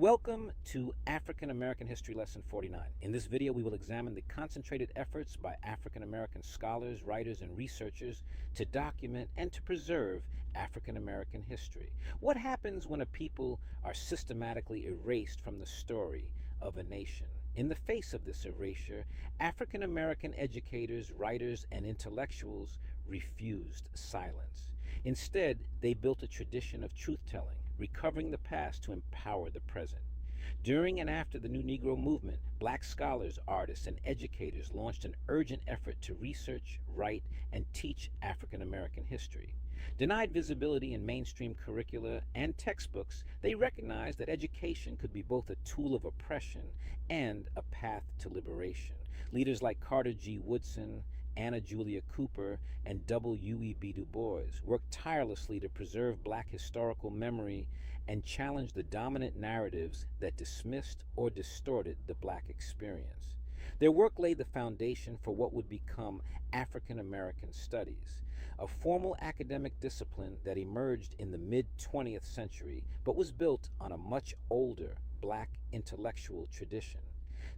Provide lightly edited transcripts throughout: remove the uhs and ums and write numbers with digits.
Welcome to African American History Lesson 49. In this video, we will examine the concentrated efforts by African American scholars, writers, and researchers to document and to preserve African American history. What happens when a people are systematically erased from the story of a nation? In the face of this erasure, African American educators, writers, and intellectuals refused silence. Instead, they built a tradition of truth-telling, recovering the past to empower the present. During and after the new Negro Movement, black scholars, artists, and educators launched an urgent effort to research, write, and teach African American history. Denied visibility in mainstream curricula and textbooks, they recognized that education could be both a tool of oppression and a path to liberation. Leaders like Carter G. Woodson, Anna Julia Cooper, and W.E.B. Du Bois worked tirelessly to preserve black historical memory and challenge the dominant narratives that dismissed or distorted the black experience. Their work laid the foundation for what would become African American studies, a formal academic discipline that emerged in the mid-20th century but was built on a much older black intellectual tradition.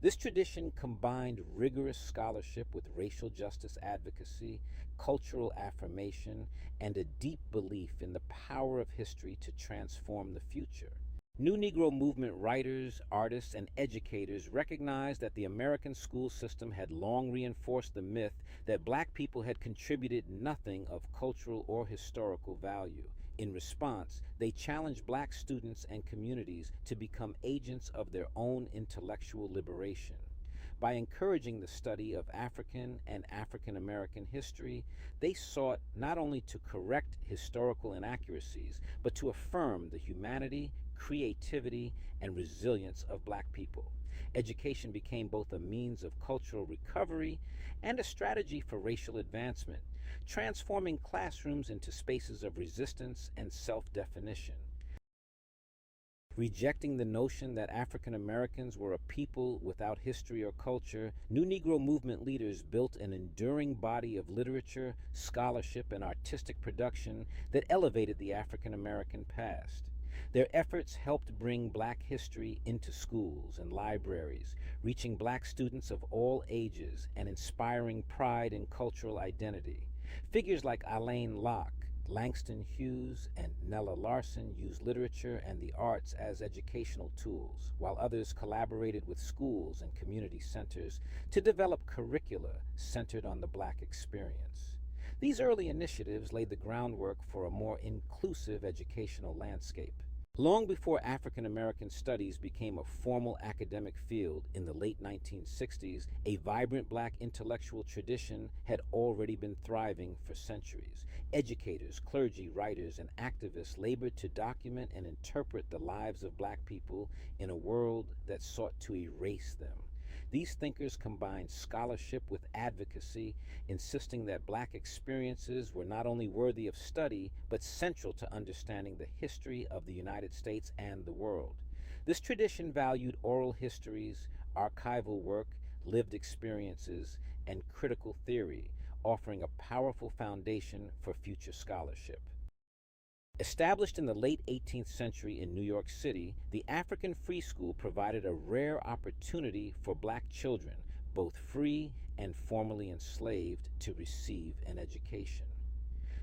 This tradition combined rigorous scholarship with racial justice advocacy, cultural affirmation, and a deep belief in the power of history to transform the future. New Negro Movement writers, artists, and educators recognized that the American school system had long reinforced the myth that black people had contributed nothing of cultural or historical value. In response, they challenged black students and communities to become agents of their own intellectual liberation. By encouraging the study of African and African American history, they sought not only to correct historical inaccuracies, but to affirm the humanity, creativity, and resilience of black people. Education became both a means of cultural recovery and a strategy for racial advancement, transforming classrooms into spaces of resistance and self-definition. Rejecting the notion that African Americans were a people without history or culture, New Negro Movement leaders built an enduring body of literature, scholarship, and artistic production that elevated the African American past. Their efforts helped bring black history into schools and libraries, reaching black students of all ages and inspiring pride in cultural identity. Figures like Alain Locke, Langston Hughes, and Nella Larson used literature and the arts as educational tools, while others collaborated with schools and community centers to develop curricula centered on the black experience. These early initiatives laid the groundwork for a more inclusive educational landscape. Long before African American studies became a formal academic field in the late 1960s, a vibrant black intellectual tradition had already been thriving for centuries. Educators, clergy, writers, and activists labored to document and interpret the lives of black people in a world that sought to erase them. These thinkers combined scholarship with advocacy, insisting that black experiences were not only worthy of study, but central to understanding the history of the United States and the world. This tradition valued oral histories, archival work, lived experiences, and critical theory, offering a powerful foundation for future scholarship. Established in the late 18th century in New York City, the African Free School provided a rare opportunity for black children, both free and formerly enslaved, to receive an education.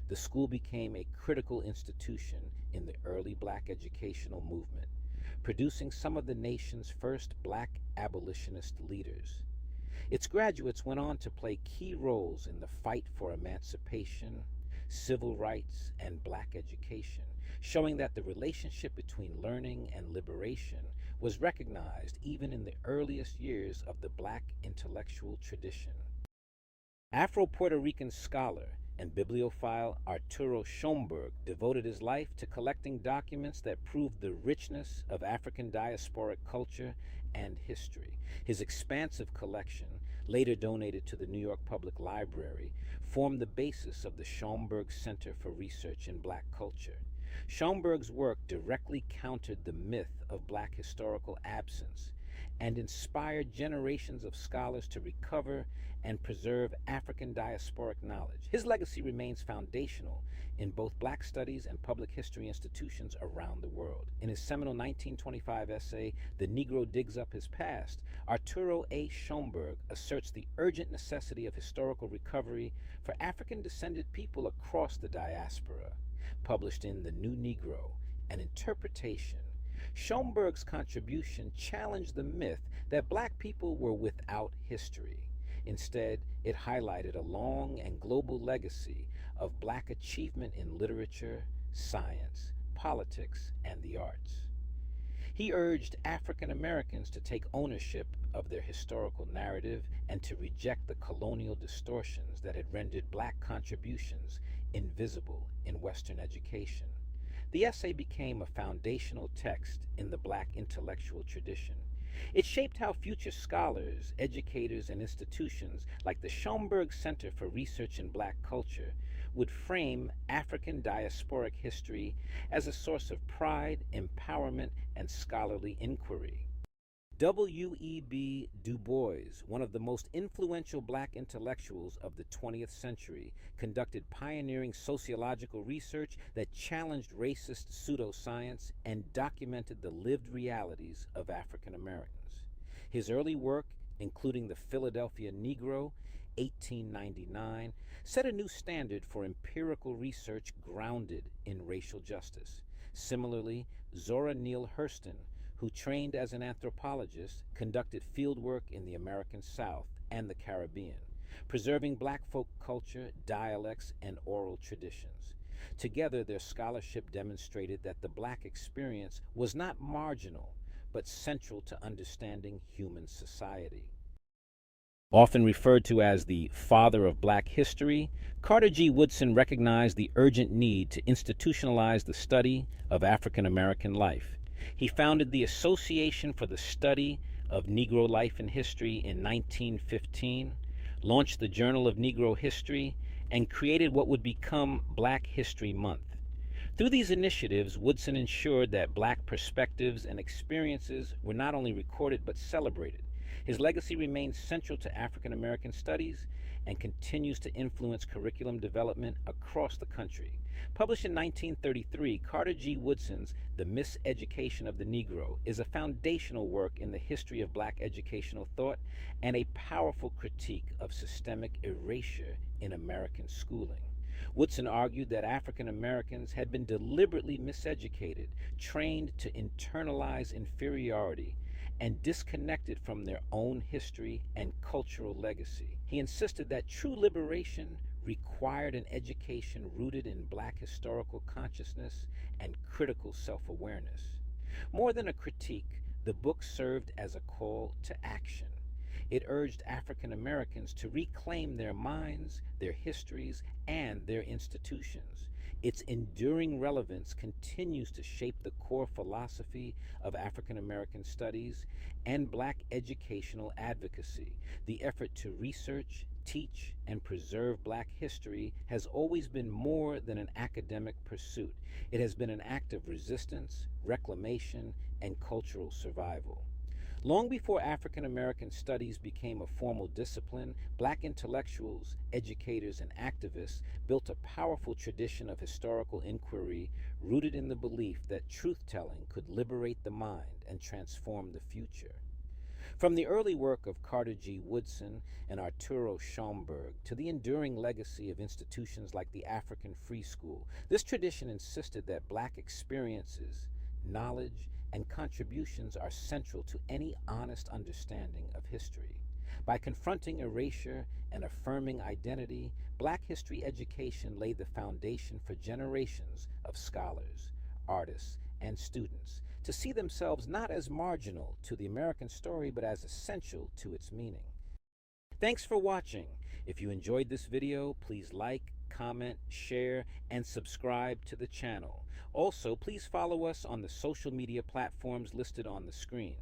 The school became a critical institution in the early black educational movement, producing some of the nation's first black abolitionist leaders. Its graduates went on to play key roles in the fight for emancipation, civil rights, and black education, showing that the relationship between learning and liberation was recognized even in the earliest years of the black intellectual tradition. Afro-Puerto Rican scholar and bibliophile Arturo Schomburg devoted his life to collecting documents that proved the richness of African diasporic culture and history. His expansive collection, later donated to the New York Public Library, formed the basis of the Schomburg Center for Research in Black Culture. Schomburg's work directly countered the myth of black historical absence, and inspired generations of scholars to recover and preserve African diasporic knowledge. His legacy remains foundational in both Black studies and public history institutions around the world. In his seminal 1925 essay, The Negro Digs Up His Past, Arturo Schomburg asserts the urgent necessity of historical recovery for African-descended people across the diaspora. Published in The New Negro, An Interpretation, Schomburg's contribution challenged the myth that Black people were without history. Instead, it highlighted a long and global legacy of Black achievement in literature, science, politics, and the arts. He urged African Americans to take ownership of their historical narrative and to reject the colonial distortions that had rendered Black contributions invisible in Western education. The essay became a foundational text in the Black intellectual tradition. It shaped how future scholars, educators, and institutions like the Schomburg Center for Research in Black Culture would frame African diasporic history as a source of pride, empowerment, and scholarly inquiry. W.E.B. Du Bois, one of the most influential Black intellectuals of the 20th century, conducted pioneering sociological research that challenged racist pseudoscience and documented the lived realities of African Americans. His early work, including The Philadelphia Negro, 1899, set a new standard for empirical research grounded in racial justice. Similarly, Zora Neale Hurston, who trained as an anthropologist, conducted fieldwork in the American South and the Caribbean, preserving Black folk culture, dialects, and oral traditions. Together, their scholarship demonstrated that the Black experience was not marginal, but central to understanding human society. Often referred to as the father of Black history, Carter G. Woodson recognized the urgent need to institutionalize the study of African American life. He founded the Association for the Study of Negro Life and History in 1915, launched the Journal of Negro History, and created what would become Black History Month. Through these initiatives, Woodson ensured that Black perspectives and experiences were not only recorded but celebrated. His legacy remains central to African American studies and continues to influence curriculum development across the country. Published in 1933, Carter G. Woodson's The Miseducation of the Negro is a foundational work in the history of Black educational thought and a powerful critique of systemic erasure in American schooling. Woodson argued that African Americans had been deliberately miseducated, trained to internalize inferiority, and disconnected from their own history and cultural legacy. He insisted that true liberation required an education rooted in Black historical consciousness and critical self-awareness. More than a critique, the book served as a call to action. It urged African Americans to reclaim their minds, their histories, and their institutions. Its enduring relevance continues to shape the core philosophy of African American studies and Black educational advocacy. The effort to research, teach, and preserve Black history has always been more than an academic pursuit. It has been an act of resistance, reclamation, and cultural survival. Long before African American studies became a formal discipline, Black intellectuals, educators, and activists built a powerful tradition of historical inquiry rooted in the belief that truth-telling could liberate the mind and transform the future. From the early work of Carter G. Woodson and Arturo Schomburg to the enduring legacy of institutions like the African Free School, this tradition insisted that Black experiences, knowledge, and contributions are central to any honest understanding of history. By confronting erasure and affirming identity, Black history education laid the foundation for generations of scholars, artists, and students to see themselves not as marginal to the American story, but as essential to its meaning. Thanks for watching. If you enjoyed this video, please like, comment, share, and subscribe to the channel. Also, please follow us on the social media platforms listed on the screen.